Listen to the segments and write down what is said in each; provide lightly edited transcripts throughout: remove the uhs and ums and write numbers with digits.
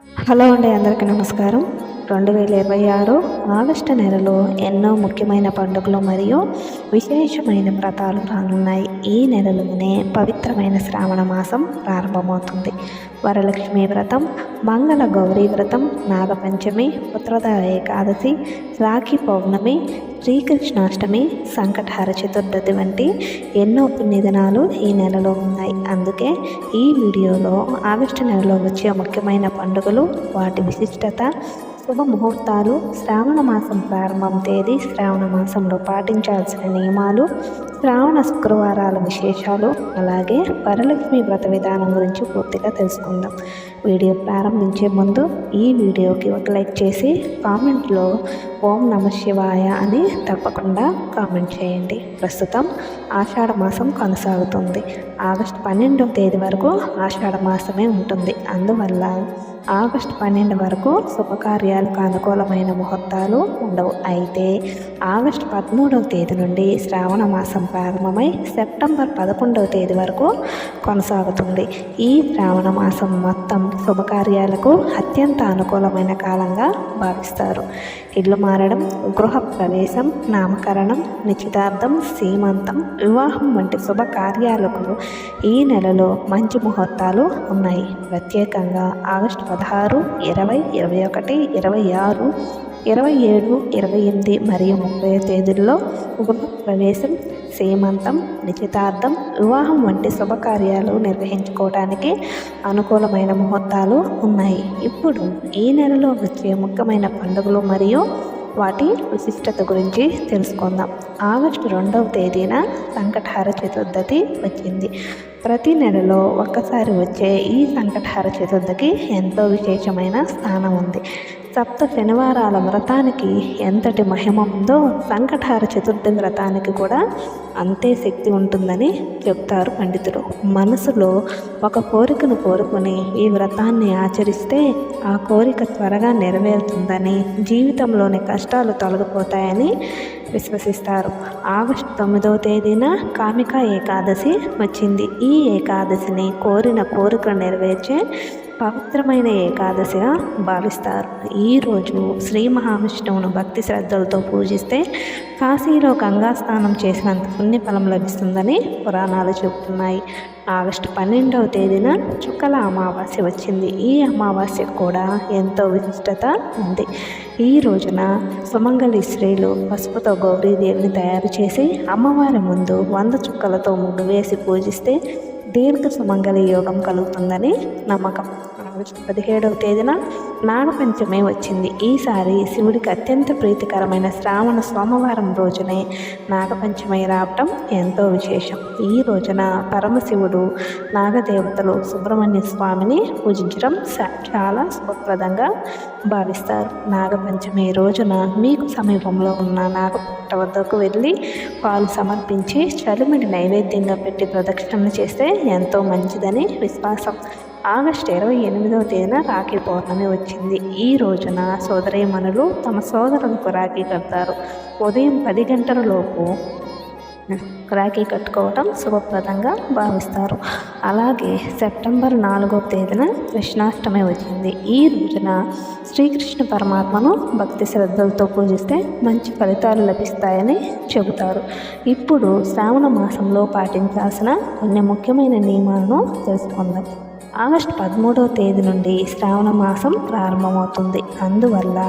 Hello అండి, అందరికీ నమస్కారం. 2026 ఆగస్టు నెలలో ఎన్నో ముఖ్యమైన పండుగలు మరియు విశేషమైన వ్రతాలు రానున్నాయి. ఈ నెలలోనే పవిత్రమైన శ్రావణ మాసం ప్రారంభమవుతుంది. వరలక్ష్మి వ్రతం, మంగళ గౌరీ వ్రతం, నాగపంచమి, పుత్రద ఏకాదశి, రాఖీ పౌర్ణమి, శ్రీకృష్ణాష్టమి, సంకటహర చతుర్థి వంటి ఎన్నో పుణ్యదినాలు ఈ నెలలో ఉన్నాయి. అందుకే ఈ వీడియోలో ఆగస్టు నెలలో వచ్చే ముఖ్యమైన పండుగలు, వాటి విశిష్టత, శుభ ముహూర్తాలు, శ్రావణ మాసం ప్రారంభం తేదీ, శ్రావణ మాసంలో పాటించాల్సిన నియమాలు, శ్రావణ శుక్రవారాల విశేషాలు, అలాగే వరలక్ష్మి వ్రత విధానం గురించి పూర్తిగా తెలుసుకుందాం. వీడియో ప్రారంభించే ముందు ఈ వీడియోకి ఒక లైక్ చేసి కామెంట్లో ఓం నమ శివాయ అని తప్పకుండా కామెంట్ చేయండి. ప్రస్తుతం ఆషాఢ మాసం కొనసాగుతుంది. ఆగస్టు 12వ తేదీ వరకు ఆషాఢ మాసమే ఉంటుంది. అందువల్ల ఆగస్టు 12 వరకు శుభకార్యాలకు అనుకూలమైన ముహూర్తాలు ఉండవు. అయితే ఆగస్టు 13వ తేదీ నుండి శ్రావణ మాసం ప్రారంభమై సెప్టెంబర్ 11వ తేదీ వరకు కొనసాగుతుంది. ఈ శ్రావణ మాసం మొత్తం శుభకార్యాలకు అత్యంత అనుకూలమైన కాలంగా భావిస్తారు. ఇల్లు మారడం, గృహ ప్రవేశం, నామకరణం, నిశ్చితార్థం, సీమంతం, వివాహం వంటి శుభకార్యాలకు ఈ నెలలో మంచి ముహూర్తాలు ఉన్నాయి. ప్రత్యేకంగా ఆగస్టు 16, 20, 21, 26, 27, 28 మరియు 30 తేదీల్లో గృహ ప్రవేశం, సీమంతం, నిశ్చితార్థం, వివాహం వంటి శుభకార్యాలు నిర్వహించుకోవడానికి అనుకూలమైన ముహూర్తాలు ఉన్నాయి. ఇప్పుడు ఈ నెలలో వచ్చే ముఖ్యమైన పండుగలు మరియు వాటి విశిష్టత గురించి తెలుసుకుందాం. ఆగస్టు 2వ తేదీన సంకటహర చతుర్థి వచ్చింది. ప్రతి నెలలో ఒక్కసారి వచ్చే ఈ సంకటహర చతుర్థికి ఎంతో విశేషమైన స్థానం ఉంది. సప్త శనివారాల వ్రతానికి ఎంతటి మహిమ ఉందో సంకటహర చతుర్థి వ్రతానికి కూడా అంతే శక్తి ఉంటుందని చెప్తారు పండితులు. మనసులో ఒక కోరికను కోరుకొని ఈ వ్రతాన్ని ఆచరిస్తే ఆ కోరిక త్వరగా నెరవేరుతుందని, జీవితంలోని కష్టాలు తొలగిపోతాయని విశ్వసిస్తారు. ఆగస్టు 9వ తేదీన కామికా ఏకాదశి వచ్చింది. ఈ ఏకాదశిని కోరిన కోరికను నెరవేర్చే పవిత్రమైన ఏకాదశిగా భావిస్తారు. ఈరోజు శ్రీ మహావిష్ణువును భక్తి శ్రద్ధలతో పూజిస్తే కాశీలో గంగా స్నానం చేసినంత పుణ్యఫలం లభిస్తుందని పురాణాలు చెబుతున్నాయి. ఆగస్టు 12వ తేదీన చుక్కల అమావాస్య వచ్చింది. ఈ అమావాస్య కూడా ఎంతో విశిష్టత ఉంది. ఈ రోజున సుమంగళి స్త్రీలు పసుపుతో గౌరీదేవిని తయారు చేసి అమ్మవారి ముందు 100 చుక్కలతో ముగ్గు వేసి పూజిస్తే దీర్ఘ సుమంగళి యోగం కలుగుతుందని నమ్మకం. ఆగస్టు 17వ తేదీన నాగపంచమి వచ్చింది. ఈసారి శివుడికి అత్యంత ప్రీతికరమైన శ్రావణ సోమవారం రోజునే నాగపంచమి రావటం ఎంతో విశేషం. ఈ రోజున పరమశివుడు, నాగదేవతలు, సుబ్రహ్మణ్య స్వామిని పూజించడం చాలా శుభప్రదంగా భావిస్తారు. నాగపంచమి రోజున మీకు సమీపంలో ఉన్న నాగపుట్ట వద్దకు వెళ్ళి పాలు సమర్పించి చలిమిడి నైవేద్యంగా పెట్టి ప్రదక్షిణ చేస్తే ఎంతో మంచిదని విశ్వాసం. ఆగస్టు 28వ తేదీన రాఖీ పౌర్ణమి వచ్చింది. ఈ రోజున సోదరీమణులు తమ సోదరులకు రాఖీ కడతారు. ఉదయం 10 గంటల లోపు రాఖీ కట్టుకోవడం శుభప్రదంగా భావిస్తారు. అలాగే సెప్టెంబర్ 4వ తేదీన కృష్ణాష్టమి వచ్చింది. ఈ రోజున శ్రీకృష్ణ పరమాత్మను భక్తి శ్రద్ధలతో పూజిస్తే మంచి ఫలితాలు లభిస్తాయని చెబుతారు. ఇప్పుడు శ్రావణ మాసంలో పాటించాల్సిన కొన్ని ముఖ్యమైన నియమాలను తెలుసుకుందాం. ఆగస్టు 13వ తేదీ నుండి శ్రావణ మాసం ప్రారంభమవుతుంది. అందువల్ల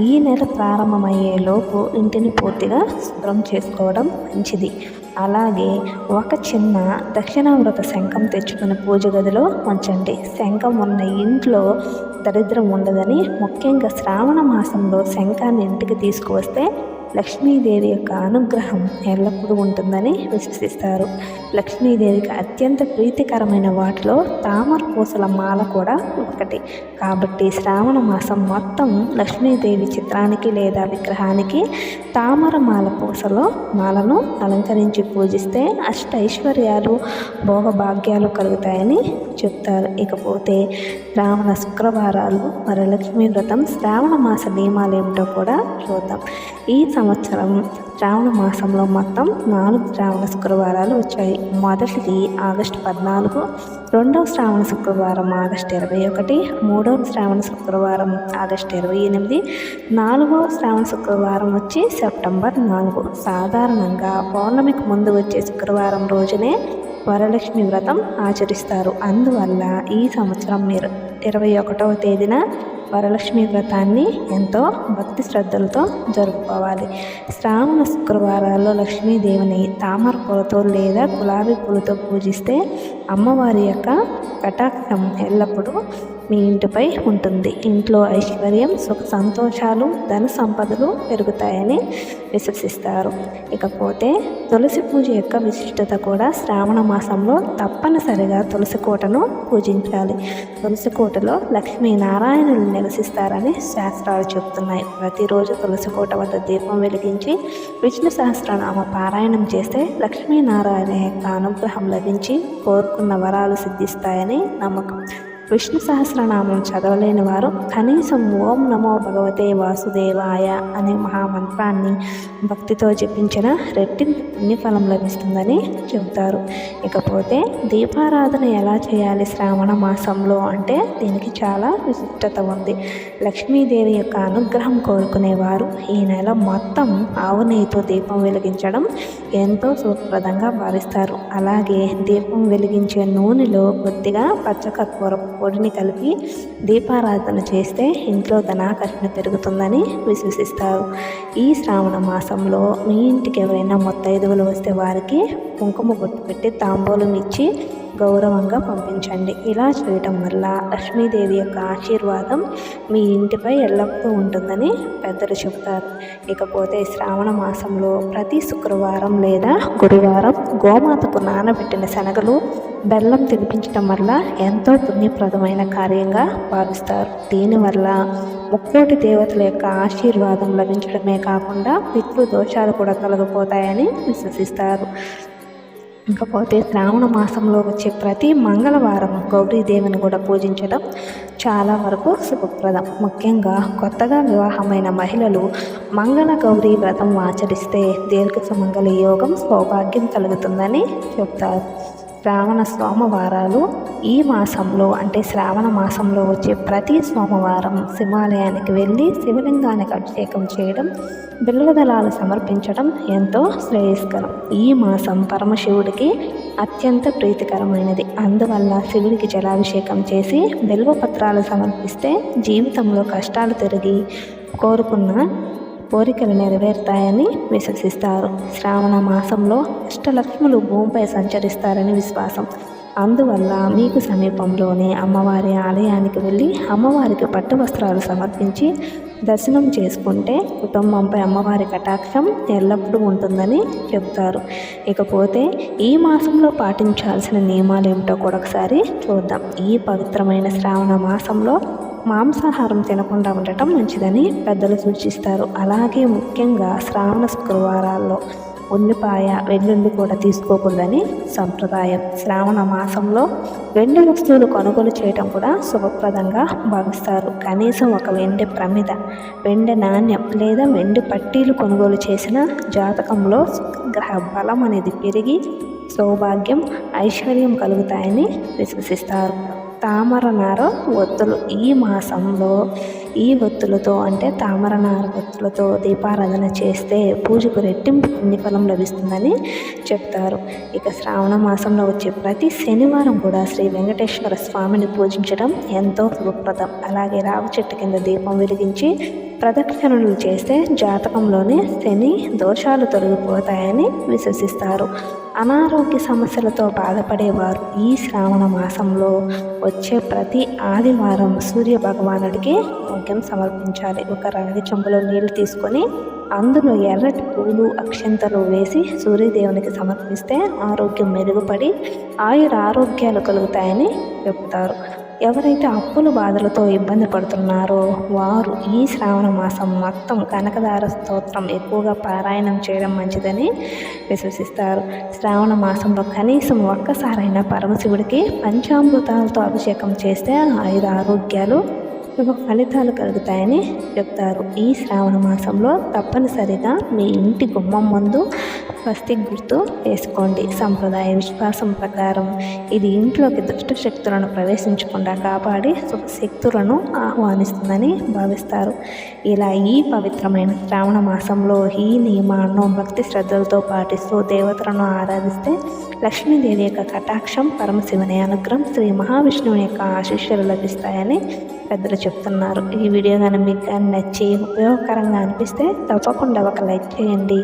ఈ నెల ప్రారంభమయ్యేలోపు ఇంటిని పూర్తిగా శుభ్రం చేసుకోవడం మంచిది. అలాగే ఒక చిన్న దక్షిణావృత శంఖం తెచ్చుకుని పూజ గదిలో ఉంచండి. శంఖం ఉన్న ఇంట్లో దరిద్రం ఉండదని, ముఖ్యంగా శ్రావణ మాసంలో శంఖాన్ని ఇంటికి తీసుకువస్తే లక్ష్మీదేవి యొక్క అనుగ్రహం ఎల్లప్పుడూ ఉంటుందని విశ్వసిస్తారు. లక్ష్మీదేవికి అత్యంత ప్రీతికరమైన వాటిలో తామర పూసల మాల కూడా ఒకటి. కాబట్టి శ్రావణ మాసం మొత్తం లక్ష్మీదేవి చిత్రానికి లేదా విగ్రహానికి తామర పూసలో మాలను అలంకరించి పూజిస్తే అష్టైశ్వర్యాలు, భోగభాగ్యాలు కలుగుతాయని చెప్తారు. ఇకపోతే శ్రావణ శుక్రవారాలు, వరలక్ష్మి వ్రతం, శ్రావణ మాస నియమాలు ఏమిటో కూడా చూద్దాం. ఈ సంవత్సరం శ్రావణ మాసంలో మొత్తం 4 శ్రావణ శుక్రవారాలు వచ్చాయి. మొదటిది ఆగస్టు 14, రెండవ శ్రావణ శుక్రవారం ఆగస్టు 21, మూడవ శ్రావణ శుక్రవారం ఆగస్టు 28, నాలుగవ శ్రావణ శుక్రవారం వచ్చి సెప్టెంబర్ 4. సాధారణంగా పౌర్ణమికి ముందు వచ్చే శుక్రవారం రోజునే వరలక్ష్మి వ్రతం ఆచరిస్తారు. అందువల్ల ఈ సంవత్సరం మీరు 21వ తేదీన వరలక్ష్మి వ్రతాన్ని ఎంతో భక్తి శ్రద్ధలతో జరుపుకోవాలి. శ్రావణ శుక్రవారాల్లో లక్ష్మీదేవిని తామర పూలతో లేదా గులాబీ పూలతో పూజిస్తే అమ్మవారి యొక్క కటాక్షం ఎల్లప్పుడూ మీ ఇంటిపై ఉంటుంది. ఇంట్లో ఐశ్వర్యం, సుఖ సంతోషాలు, ధన సంపదలు పెరుగుతాయని విశ్వసిస్తారు. ఇకపోతే తులసి పూజ యొక్క విశిష్టత కూడా శ్రావణ మాసంలో తప్పనిసరిగా తులసి కోటను పూజించాలి. తులసి కోటలో లక్ష్మీనారాయణులు నివసిస్తారని శాస్త్రాలు చెబుతున్నాయి. ప్రతిరోజు తులసి కోట వద్ద దీపం వెలిగించి విష్ణు సహస్రనామ పారాయణం చేస్తే లక్ష్మీనారాయణ యొక్క అనుగ్రహం లభించి కోరుకున్న వరాలు సిద్ధిస్తాయని నమ్మకం. విష్ణు సహస్రనామం చదవలేని వారు కనీసం ఓం నమో భగవతే వాసుదేవాయ అనే మహామంత్రాన్ని భక్తితో జపించిన రెట్టింపు పుణ్యఫలం లభిస్తుందని చెబుతారు. ఇకపోతే దీపారాధన ఎలా చేయాలి శ్రావణ మాసంలో అంటే దీనికి చాలా విశిష్టత ఉంది. లక్ష్మీదేవి యొక్క అనుగ్రహం కోరుకునేవారు ఈ నెల మొత్తం ఆవు నెయ్యితో దీపం వెలిగించడం ఎంతో శుభప్రదంగా భావిస్తారు. అలాగే దీపం వెలిగించే నూనెలో కొద్దిగా పచ్చకర్పూరం పొడిని కలిపి దీపారాధన చేస్తే ఇంట్లో ధనాకర్షణ పెరుగుతుందని విశ్వసిస్తారు. ఈ శ్రావణ మాసంలో మీ ఇంటికి ఎవరైనా ముత్తైదువులు వస్తే వారికి కుంకుమ బొట్టు పెట్టి తాంబూలం ఇచ్చి గౌరవంగా పంపించండి. ఇలా చేయటం వల్ల లక్ష్మీదేవి యొక్క ఆశీర్వాదం మీ ఇంటిపై ఎల్లప్పుడూ ఉంటుందని పెద్దలు చెబుతారు. ఇకపోతే శ్రావణ మాసంలో ప్రతి శుక్రవారం లేదా గురువారం గోమాతకు నానబెట్టిన శనగలు, బెల్లం తినిపించడం వల్ల ఎంతో పుణ్యప్రదమైన కార్యంగా భావిస్తారు. దీనివల్ల ముక్కోటి దేవతల యొక్క ఆశీర్వాదం లభించడమే కాకుండా పితృ దోషాలు కూడా తొలగిపోతాయని విశ్వసిస్తారు. ఇకపోతే శ్రావణ మాసంలో వచ్చే ప్రతి మంగళవారం గౌరీదేవిని కూడా పూజించడం చాలా వరకు శుభప్రదం. ముఖ్యంగా కొత్తగా వివాహమైన మహిళలు మంగళ గౌరీ వ్రతం ఆచరిస్తే దీర్ఘ సుమంగళి యోగం, సౌభాగ్యం కలుగుతుందని చెప్తారు. శ్రావణ సోమవారాలు ఈ మాసంలో అంటే శ్రావణ మాసంలో వచ్చే ప్రతి సోమవారం శివాలయానికి వెళ్ళి శివలింగానికి అభిషేకం చేయడం, బిల్వదళాలు సమర్పించడం ఎంతో శ్రేయస్కరం. ఈ మాసం పరమశివుడికి అత్యంత ప్రీతికరమైనది. అందువల్ల శివుడికి జలాభిషేకం చేసి బిల్వపత్రాలు సమర్పిస్తే జీవితంలో కష్టాలు తిరిగి కోరుకున్న కోరికలు నెరవేరుతాయని విశ్వసిస్తారు. శ్రావణ మాసంలో అష్టలక్ష్ములు భూమిపై సంచరిస్తారని విశ్వాసం. అందువల్ల మీకు సమీపంలోనే అమ్మవారి ఆలయానికి వెళ్ళి అమ్మవారికి పట్టు వస్త్రాలు సమర్పించి దర్శనం చేసుకుంటే కుటుంబంపై అమ్మవారి కటాక్షం ఎల్లప్పుడూ ఉంటుందని చెబుతారు. ఇకపోతే ఈ మాసంలో పాటించాల్సిన నియమాలు ఏమిటో కూడా ఒకసారి చూద్దాం. ఈ పవిత్రమైన శ్రావణ మాసంలో మాంసాహారం తినకుండా ఉండటం మంచిదని పెద్దలు సూచిస్తారు. అలాగే ముఖ్యంగా శ్రావణ శుక్రవారాల్లో ఉల్లిపాయ, వెల్లుల్లి కూడా తీసుకోకూడదని సంప్రదాయం. శ్రావణ మాసంలో వెండి వస్తువులు కొనుగోలు చేయడం కూడా శుభప్రదంగా భావిస్తారు. కనీసం ఒక వెండి ప్రమిద, వెండి నాణ్యం లేదా వెండి పట్టీలు కొనుగోలు చేసిన జాతకంలో గ్రహ బలం అనేది పెరిగి సౌభాగ్యం, ఐశ్వర్యం కలుగుతాయని విశ్వసిస్తారు. తామరనార ఒత్తులు ఈ మాసంలో ఈ ఒత్తులతో అంటే తామరనార ఒత్తులతో దీపారాధన చేస్తే పూజకు రెట్టింపు పుణ్యఫలం లభిస్తుందని చెప్తారు. ఇక శ్రావణ మాసంలో వచ్చే ప్రతి శనివారం కూడా శ్రీ వెంకటేశ్వర స్వామిని పూజించడం ఎంతో శుభప్రదం. అలాగే రావి చెట్టు కింద దీపం వెలిగించి ప్రదక్షిణలు చేస్తే జాతకంలోనే శని దోషాలు తొలగిపోతాయని విశ్వసిస్తారు. అనారోగ్య సమస్యలతో బాధపడేవారు ఈ శ్రావణ మాసంలో వచ్చే ప్రతి ఆదివారం సూర్య భగవానుడికి ఆరోగ్యం సమర్పించాలి. ఒక రాగి చెంబులో నీళ్లు తీసుకొని అందులో ఎర్రటి పూలు, అక్షంతలు వేసి సూర్యదేవునికి సమర్పిస్తే ఆరోగ్యం మెరుగుపడి ఆరోగ్యాలు కలుగుతాయని చెప్తారు. ఎవరైతే అప్పుల బాధలతో ఇబ్బంది పడుతున్నారో వారు ఈ శ్రావణ మాసం మొత్తం కనకదార స్తోత్రం ఎక్కువగా పారాయణం చేయడం మంచిదని విశ్వసిస్తారు. శ్రావణ మాసంలో కనీసం ఒక్కసారైనా పరమశివుడికి పంచామృతాలతో అభిషేకం చేస్తే ఆరోగ్యాలు శుభ ఫలితాలు కలుగుతాయని చెప్తారు. ఈ శ్రావణ మాసంలో తప్పనిసరిగా మీ ఇంటి గుమ్మం ముందు స్వస్తిక్ గుర్తు వేసుకోండి. సంప్రదాయ విశ్వాసం ప్రకారం ఇది ఇంట్లోకి దుష్ట శక్తులను ప్రవేశించకుండా కాపాడి శుభ శక్తులను ఆహ్వానిస్తుందని భావిస్తారు. ఇలా ఈ పవిత్రమైన శ్రావణ మాసంలో ఈ నియమాలను భక్తి శ్రద్ధలతో పాటిస్తూ దేవతలను ఆరాధిస్తే లక్ష్మీదేవి యొక్క కటాక్షం, పరమశివుని అనుగ్రహం, శ్రీ మహావిష్ణువుని యొక్క ఆశీస్సులు లభిస్తాయని పెద్దలు చెప్తున్నారు. ఈ వీడియో కానీ మీకు నచ్చి ఉపయోగకరంగా అనిపిస్తే తప్పకుండా ఒక లైక్ చేయండి.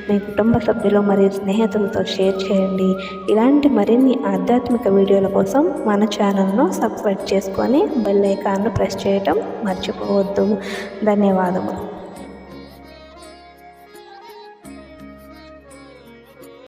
మీ కుటుంబ సభ్యులు మరియు స్నేహితులతో షేర్ చేయండి. ఇలాంటి మరిన్ని ఆధ్యాత్మిక వీడియోల కోసం మన ఛానల్ను సబ్స్క్రైబ్ చేసుకొని బెల్ ఐకాన్ను ప్రెస్ చేయటం మర్చిపోవద్దు. ధన్యవాదములు.